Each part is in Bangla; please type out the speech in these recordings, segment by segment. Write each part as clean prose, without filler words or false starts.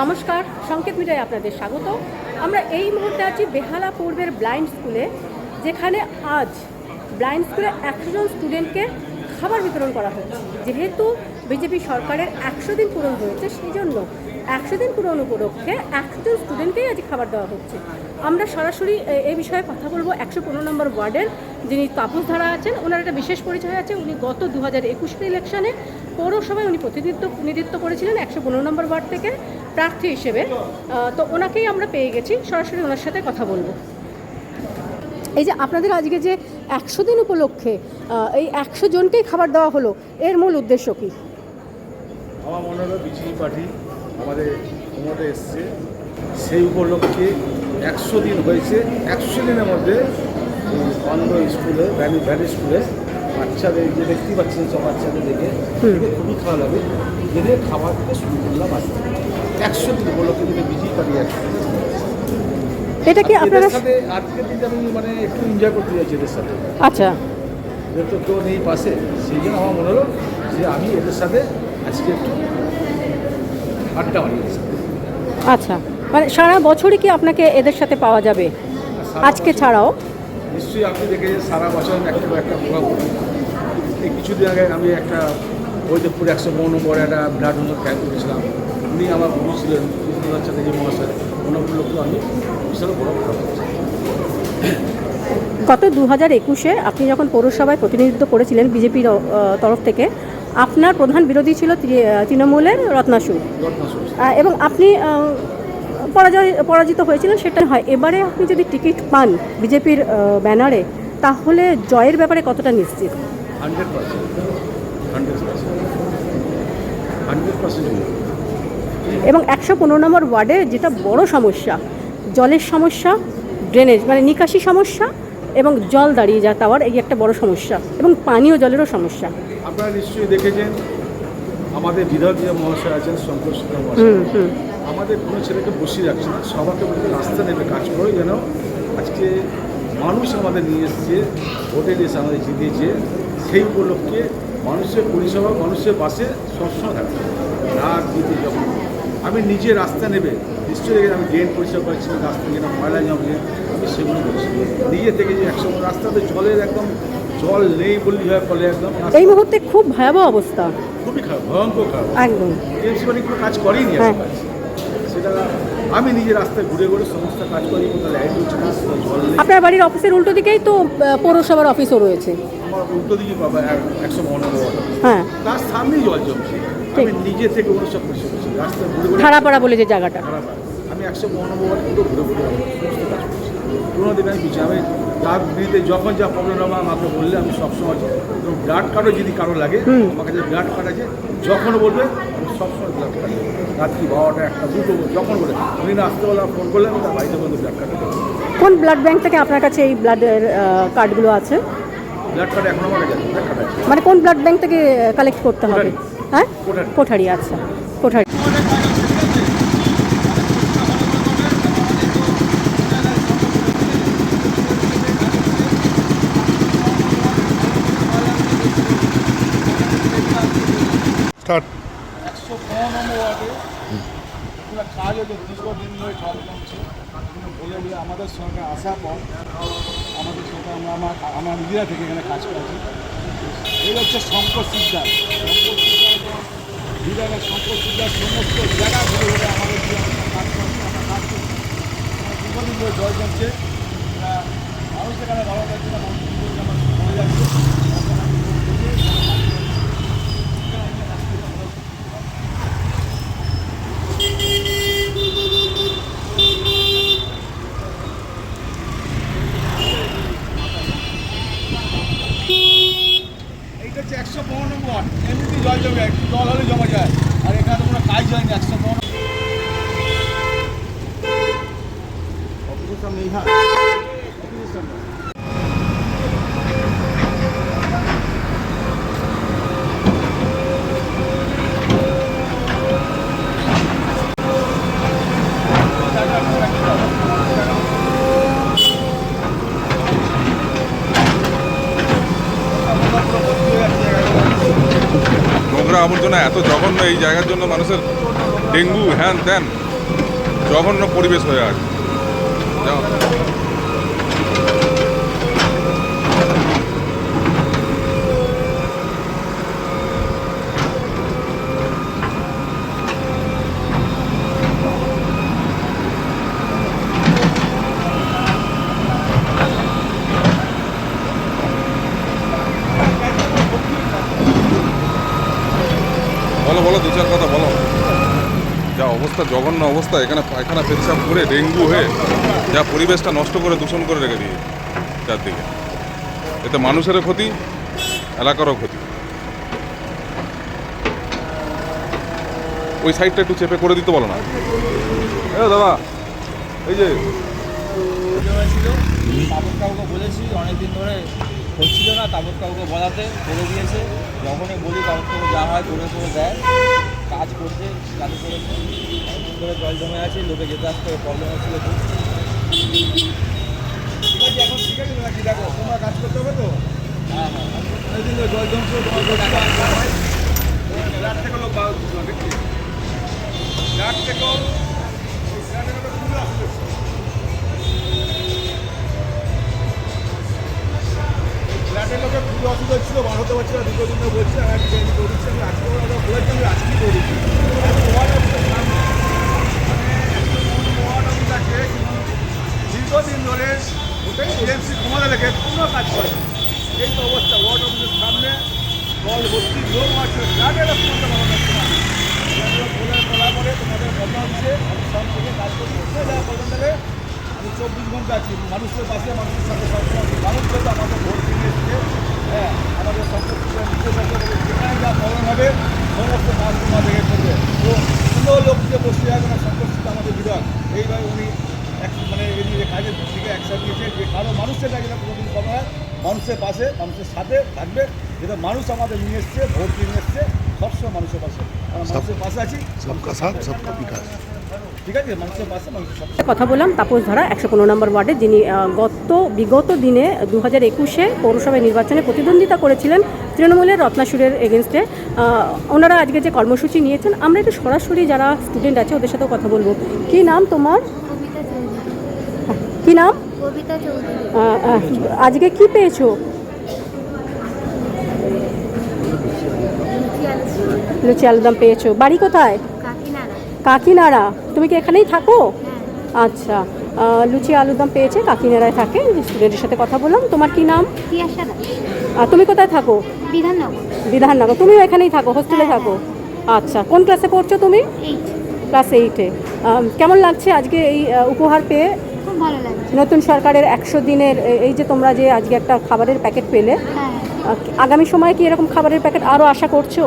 নমস্কার, সংকেত মিডিয়ায় আপনাদের স্বাগত। আমরা এই মুহূর্তে আছি বেহালা পূর্বের ব্লাইন্ড স্কুলে, যেখানে আজ ব্লাইন্ড স্কুলে 100 জন স্টুডেন্টকে খাবার বিতরণ করা হচ্ছে। যেহেতু বিজেপি সরকারের 100 দিন পূরণ হয়েছে, সেই জন্য 100 দিন পূরণ উপলক্ষে 100 জন স্টুডেন্টকেই আজ খাবার দেওয়া হচ্ছে। আমরা সরাসরি এই বিষয়ে কথা বলবো 115 নম্বর ওয়ার্ডের যিনি তাপস ধারা আছেন। ওনার একটা বিশেষ পরিচয় আছে। উনি গত 2021 ইলেকশনে পৌরসভায় উনি প্রতিনিধিত্ব করেছিলেন 115 নম্বর ওয়ার্ড থেকে প্রার্থী হিসেবে। তো ওনাকেই আমরা পেয়ে গেছি, সরাসরি ওনার সাথে কথা বলবো। এই যে আপনাদের আজকে যে 100 দিন উপলক্ষে এই 100 জনকেই খাবার দেওয়া হলো, এর মূল উদ্দেশ্য কী? আমার মনে হলো বিজেপি পার্টি আমাদের ক্ষমতা এসছে, সেই উপলক্ষে 100 দিন হয়েছে। 100 দিনের মধ্যে বন্ধ স্কুলে ভ্যালি স্কুলে বাচ্চাদের যে দেখতে পাচ্ছেন, সব বাচ্চাদের দেখে খুবই খাওয়া লাগে। এদের খাবার থেকে শুরু করলাম আজকে 100 দিন উপলক্ষে থেকে বিজেপি পার্টি আসছে। এটা কি আপনাদের সাথে আজকের দিনটা আমি মানে একটু এনজয় করতে যাচ্ছি এদের সাথে। আচ্ছা, এদের তো কেউ নেই পাশে, সেই জন্য আমার মনে হলো যে আমি এদের সাথে আজকে একটু আড্ডা মারি। আচ্ছা, মানে সারা বছরই কি আপনাকে এদের সাথে পাওয়া যাবে আজকে ছাড়াও? নিশ্চয়ই আপনি দেখে সারা বছর একটা প্রভাব করি। এই কিছুদিন আগে আমি একটা বৈদেবপুর 152 নম্বরে একটা ব্লাড ডোনার ক্যাম্প করেছিলাম। উনি আমার গুরু ছিলেন সাথে যে মহাশয়, ওনার উপলক্ষে আমি বিশাল বড় প্রভাব করছি। গত 2021-এ আপনি যখন পৌরসভায় প্রতিনিধিত্ব করেছিলেন বিজেপির তরফ থেকে, আপনার প্রধান বিরোধী ছিল তৃণমূলের রত্নাসু, এবং আপনি পরাজিত হয়েছিলেন। সেটা হয়, এবারে আপনি যদি টিকিট পান বিজেপির ব্যানারে, তাহলে জয়ের ব্যাপারে কতটা নিশ্চিত? 100%। এবং 115 নম্বর ওয়ার্ডে যেটা বড় সমস্যা, জলের সমস্যা, ড্রেনেজ মানে নিকাশি সমস্যা, এবং জল দাঁড়িয়ে যাওয়ার এই একটা বড় সমস্যা, এবং পানীয় জলেরও সমস্যা। আপনারা নিশ্চয়ই দেখেছেন আমাদের বিধায়ক যে মহাশয় আছেন, শঙ্কর সিংহ মহাশয়, আমাদের কোনো ছেলেকে বসিয়ে রাখছে না, সবাইকে বলতে রাস্তা নেবে কাজ করে। যেন আজকে মানুষ আমাদের নিয়ে এসছে, ভোটে এসে আমাদের জিতিয়েছে, সেই উপলক্ষে মানুষের পরিষেবা, মানুষের পাশে সবসময় থাকবে। রাত দিতে যখন আমি নিজে রাস্তা নেবে, নিশ্চয়ই দেখে আমি ড্রেন পরিষ্কার করেছি, রাস্তা যেন ময়লা জমে, আমি সেগুলো বলছি নিজে থেকে। যে 100 রাস্তাতে জলের একদম জল নেই বললি হয়, ফলে একদম এই মুহূর্তে খুব ভয়াবহ অবস্থা, খুবই খারাপ, ভয়ঙ্কর খারাপ। একদম টিএমসি বাড়ি কোনো কাজ করেই নি, সেটা আমি নিজে রাস্তায় ঘুরে ঘুরে সমস্ত কাজ করি। কোথাও লাইট হচ্ছে না, জল নেই। আপনার বাড়ির অফিসের উল্টো দিকেই তো পৌরসভার অফিসও রয়েছে। আমার উল্টো দিকে পাবা 152 হ্যাঁ, তার সামনেই জল জমছে। আমি নিজে থেকে ওগুলো সব পরিষ্কার করছি, রাস্তায় ঘুরে ঘুরে। ধারাপাড়া বলে যে জায়গাটা, আমি 152 পুরো ঘুরে ঘুরে সমস্ত কাজ করছি। কোনো দিন আমি পিছিয়ে, আমি রাত দিতে যখন যা প্রবলেম হবে আমাকে বললে আমি সবসময় ব্লাড কার্ডও যদি কারো লাগে, আমার কাছে ব্লাড কার্ড আছে, যখন বলবে আমি সবসময় ব্লাড কার্ড দেবো। রাত্রি 12টা 1টা 2টো যখন বলে উনি না আসতে বলে ফোন করলে আমি তার বাড়িতে বলতে ব্লাড কার্ড দেবো। কোন ব্লাড ব্যাংক থেকে আপনার কাছে এই ব্লাডের কার্ডগুলো আছে? ব্লাড কার্ড এখন আমার কাছে ব্লাড কার্ড আছে। মানে কোন ব্লাড ব্যাংক থেকে কালেক্ট করতে হবে? হ্যাঁ, কোঠারি। আচ্ছা, কোঠারি। স্টার্ট। 115 ওয়ার্ডে পুরো কাজ হচ্ছে, দীর্ঘদিন ধরে জল জমছে। বলে বলে আমাদের সঙ্গে আসার পর আমাদের সঙ্গে আমরা নিজেরা থেকে এখানে কাজ করেছি। এই হচ্ছে শঙ্কর সিকদার, বিধায়ক শঙ্কর সিকদার সমস্ত জায়গা ঘুরে ঘুরে আমাদের যে কাজ করছে, আমরা কাজ করছি। দীর্ঘদিন ধরে জল জমছে, মানুষ এখানে ভালো থাকছে না, মানুষ আমার পড়ে যাচ্ছে। এইটা হচ্ছে 152 ওয়ার্ড, এমনিতেই জল জমে, একটু জল হলে জমা যায়, আর এখানে তো কোনো কাজ হয়নি। 152 অফিসের সামনে, হ্যাঁ অফিসের সামনে। নোংরা আবর্জনা এত জঘন্য, এই জায়গার জন্য মানুষের ডেঙ্গু হ্যান ত্যান। জঘন্য পরিবেশ হয়ে আছে। বলো বলো, দু চার কথা বলো। যা অবস্থা, জঘন্য অবস্থা, এখানে পায়খানা পেচ্ছাপ করে ডেঙ্গু হয়ে যা পরিবেশটা নষ্ট করে দূষণ করে রেখে দিয়ে চারদিকে, এতে মানুষেরও ক্ষতি, এলাকারও ক্ষতি। ওই সাইডটা একটু চেপে করে দিতে বলো না। দাদা এই যে ছিল, তাপস কাকুকে বলেছি অনেকদিন ধরে হচ্ছিল না, তাপস কাকুকে বলাতে করে দিয়েছে। যখনই বলি তাপস কাকু যা হয় করে দেয়, কাজ করছে চালু করেছে। অনেকদিন ধরে জল জমে আছে, লোকে যেতে আসতে প্রবলেম হচ্ছিল খুব। এখন ঠিক আছে নাকি? দেখো তোমরা কাজ করতে হবে তো। হ্যাঁ অনেকদিন ধরে জল জমছে, তোমার ফ্ল্যাট থেকে লোক দেখছি, ফ্ল্যাট থেকেও খুবই আসলে ফ্ল্যাটের লোকের খুবই অসুবিধা ছিল, বার হতে পারছি না, দুটো দিন ধরে বলছি আমি চেঞ্জ করে দিচ্ছি, আমি আজকে বলেছি আমি আজকেই করে দিচ্ছি। দীর্ঘদিন ধরে ওটাই এজেন্সি ঘুমাতে রেখে কোনো কাজ করে এই তো অবস্থা। ওয়ার্ড অফিসের সামনে জল ভর্তি, লোক মারছে, ফ্ল্যাটের সমস্যা ভালো লাগছে না। বলার পরে তোমাদের কথা হচ্ছে আমি সব থেকে কাজ করতে যাওয়া পর্যন্ত আমি 24 ঘন্টা আছি মানুষের পাশে, মানুষের সাথে সবসময়। মানুষ যেহেতু আমাদের ভোট দিয়ে এসছে, হ্যাঁ আমাদের সমস্ত নির্দেশ আছে, যেখানে যা ফলন হবে সমস্ত কাজ তোমার দেখে করবে। তো কোনো লোককে বসে যাবে না, সংকট আমাদের বিধায়ক এইভাবে উনি মানে এই কাজের দিকে অ্যাকশন নিয়েছে যে কারো মানুষের কাছে না কোনোদিন কম হয়, মানুষের পাশে মানুষের সাথে থাকবে। যেটা মানুষ আমাদের নিয়ে এসছে, ভোট নিয়ে এসছে, সবসময় মানুষের পাশে, আমরা মানুষের পাশে আছি। সবকা সাথ সবকা বিকাশ, ঠিক আছে? মানুষের পাশে মানুষের সাথে কথা বললাম তাপস ধারা 115 নম্বর ওয়ার্ডে, যিনি বিগত দিনে 2021-এ পৌরসভায় নির্বাচনে প্রতিদ্বন্দ্বিতা করেছিলেন তৃণমূলের রত্নাসুরের এগেনস্টে। ওনারা আজকে যে কর্মসূচি নিয়েছেন, আমরা একটু সরাসরি যারা স্টুডেন্ট আছে ওদের সাথেও কথা বলবো। কি নাম তোমার? কি নাম? কবিতা চৌধুরী। আজকে কি পেয়েছো? লুচি আলুদম পেয়েছো। বাড়ি কোথায়? কাকিনাড়া। কাকিনাড়া। তুমি কি এখানেই থাকো? হ্যাঁ। আচ্ছা, লুচি আলুদম পেয়েছে, কাকিনাড়ায় থাকে। স্টুডেন্টের সাথে কথা বললাম। তোমার কি নাম? তিয়াশা দাস। তুমি কোথায় থাকো? বিধাননগর। বিধাননগর। তুমিও এখানেই থাকো, হোস্টেলে থাকো? আচ্ছা, কোন ক্লাসে পড়ছো তুমি? 8। ক্লাস 8-এ। কেমন লাগছে আজকে এই উপহার পেয়ে? খুব ভালো লাগছে। নতুন সরকারের 100 দিনের এই যে তোমরা যে আজকে একটা খাবারের প্যাকেট পেলে, হ্যাঁ। আগামী সময়ে কি এরকম খাবারের প্যাকেট আরও আশা করছো?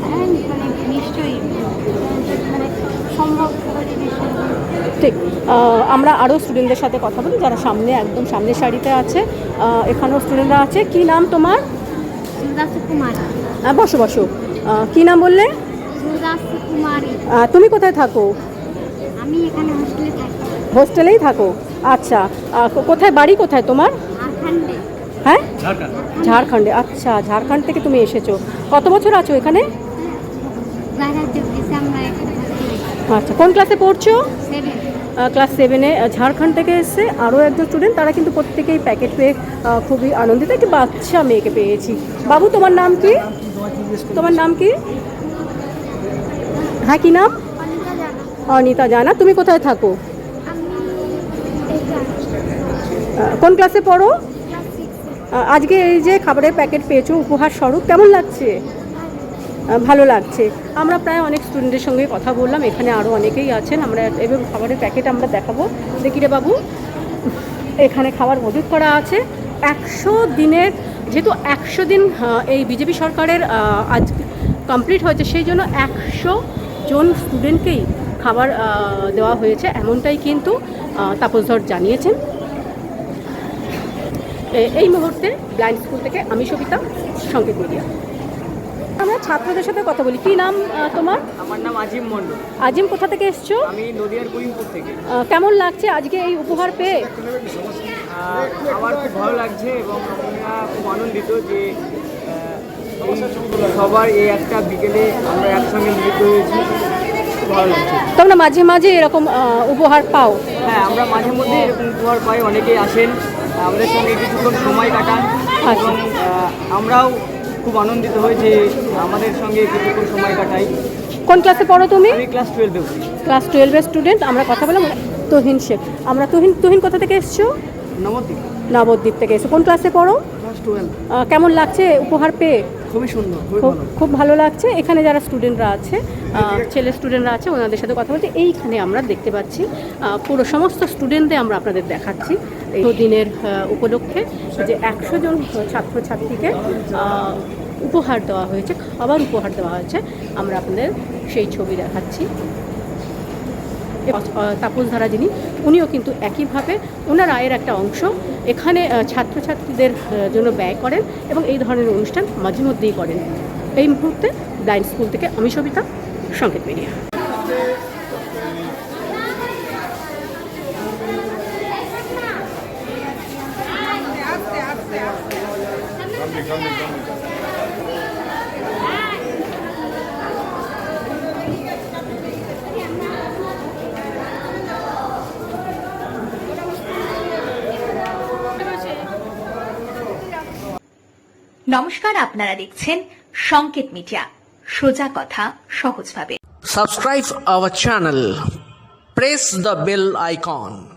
হ্যাঁ, মানে নিশ্চয়ই, মানে সম্ভব নিশ্চয়ই। ঠিক। আমরা আরও স্টুডেন্টদের সাথে কথা বলি যারা সামনে, একদম সামনের সারিতে আছে। এখানেও স্টুডেন্টরা আছে। কি নাম তোমার? সুদাস কুমারী। বসো বসো। কি নাম বললে? সুদাস কুমারী। তুমি কোথায় থাকো? আমি এখানে হোস্টেলে থাকি। হোস্টেলেই থাকো। আচ্ছা, কোথায় বাড়ি কোথায় তোমার? ঝাড়খণ্ডে। হ্যাঁ, ঝাড়খণ্ডে। আচ্ছা, ঝাড়খণ্ড থেকে তুমি এসেছো। কত বছর আছো এখানে? 2024 আমরা এখানে থাকি। আচ্ছা, কোন ক্লাসে পড়ছো? 7। ক্লাস 7-এ। ঝাড়খণ্ড থেকে এসছে আরও একজন স্টুডেন্ট, তারা কিন্তু প্রত্যেকেই প্যাকেট পেয়ে খুবই আনন্দিত। একটি বাচ্চা মেয়েকে পেয়েছি। বাবু, তোমার নাম কি? তোমার নাম কি? হ্যাঁ, কি নাম? অনিতা জানা। অনিতা জানা। তুমি কোথায় থাকো? আমি এইটা কোন ক্লাসে পড়ো? ক্লাস 6। আজকে এই যে খাবারের প্যাকেট পেয়েছো উপহার স্বরূপ, কেমন লাগছে? ভালো লাগছে। আমরা প্রায় অনেক স্টুডেন্টের সঙ্গে কথা বললাম, এখানে আরও অনেকেই আছেন। আমরা এবং খাবারের প্যাকেট আমরা দেখাবো। দেখি রে বাবু, এখানে খাবার মজুত করা আছে 100 দিনের। যেহেতু 100 দিন এই বিজেপি সরকারের আজ কমপ্লিট হয়েছে, সেই জন্য 100 জন স্টুডেন্টকেই খাবার দেওয়া হয়েছে, এমনটাই কিন্তু তাপসধর জানিয়েছেন। এই মুহূর্তে ব্লাইন্ড স্কুল থেকে আমি সবিতা, সংকেত মিডিয়া। আমরা ছাত্রদের সাথে কথা বলি। কি নাম তোমার? আমার নাম আজিম মণ্ডল। আজিম, কোথা থেকে এসছো? আমি নদিয়ার করিমপুর থেকে। কেমন লাগছে আজকে এই উপহার পেয়ে? আমার খুব ভালো লাগছে এবং আমরা খুব আনন্দিত যে সবার এই একটা বিকেলে আমরা একসঙ্গে মিলিত হয়েছি। ভালো লাগছে। তোমরা মাঝে মাঝে এরকম উপহার পাও? হ্যাঁ, আমরা মাঝে মধ্যে এরকম উপহার পাই, অনেকেই আসেন আমাদের সঙ্গে কিছুক্ষণ সময় কাটান এবং আমরাও খুব আনন্দিত হই যে আমাদের সঙ্গে কিছুক্ষণ সময় কাটাই। কোন ক্লাসে পড়ো তুমি? আমি ক্লাস 12-এ পড়ি। ক্লাস 12-এর স্টুডেন্ট। আমরা কথা বললাম তুহিন শেখ। আমরা তুহিন কোথা থেকে এসছো? নবদ্বীপ। নবদ্বীপ থেকে এসো। কোন ক্লাসে পড়ো? ক্লাস 12। কেমন লাগছে উপহার পেয়ে? খুবই সুন্দর, খুবই খুব ভালো। খুব ভালো লাগছে। এখানে যারা স্টুডেন্টরা আছে, ছেলে স্টুডেন্টরা আছে, ওনাদের সাথে কথা বলতে এইখানে আমরা দেখতে পাচ্ছি পুরো সমস্ত স্টুডেন্টদের আমরা আপনাদের দেখাচ্ছি এই দিনের উপলক্ষে যে 100 জন ছাত্রছাত্রীকে উপহার দেওয়া হয়েছে, খাবার উপহার দেওয়া হয়েছে। আমরা আপনাদের সেই ছবি দেখাচ্ছি। তাপসধারা যিনি, উনিও কিন্তু একইভাবে ওনার আয়ের একটা অংশ এখানে ছাত্রছাত্রীদের জন্য ব্যয় করেন এবং এই ধরনের অনুষ্ঠান মাঝে মধ্যেই করেন। এই মুহূর্তে ব্লাইন্ড স্কুল থেকে আমি সবিতা, সংকেত মিডিয়া। নমস্কার, আপনারা দেখছেন সংকেত মিডিয়া, সোজা কথা সহজভাবে। Subscribe our channel. Press the bell icon.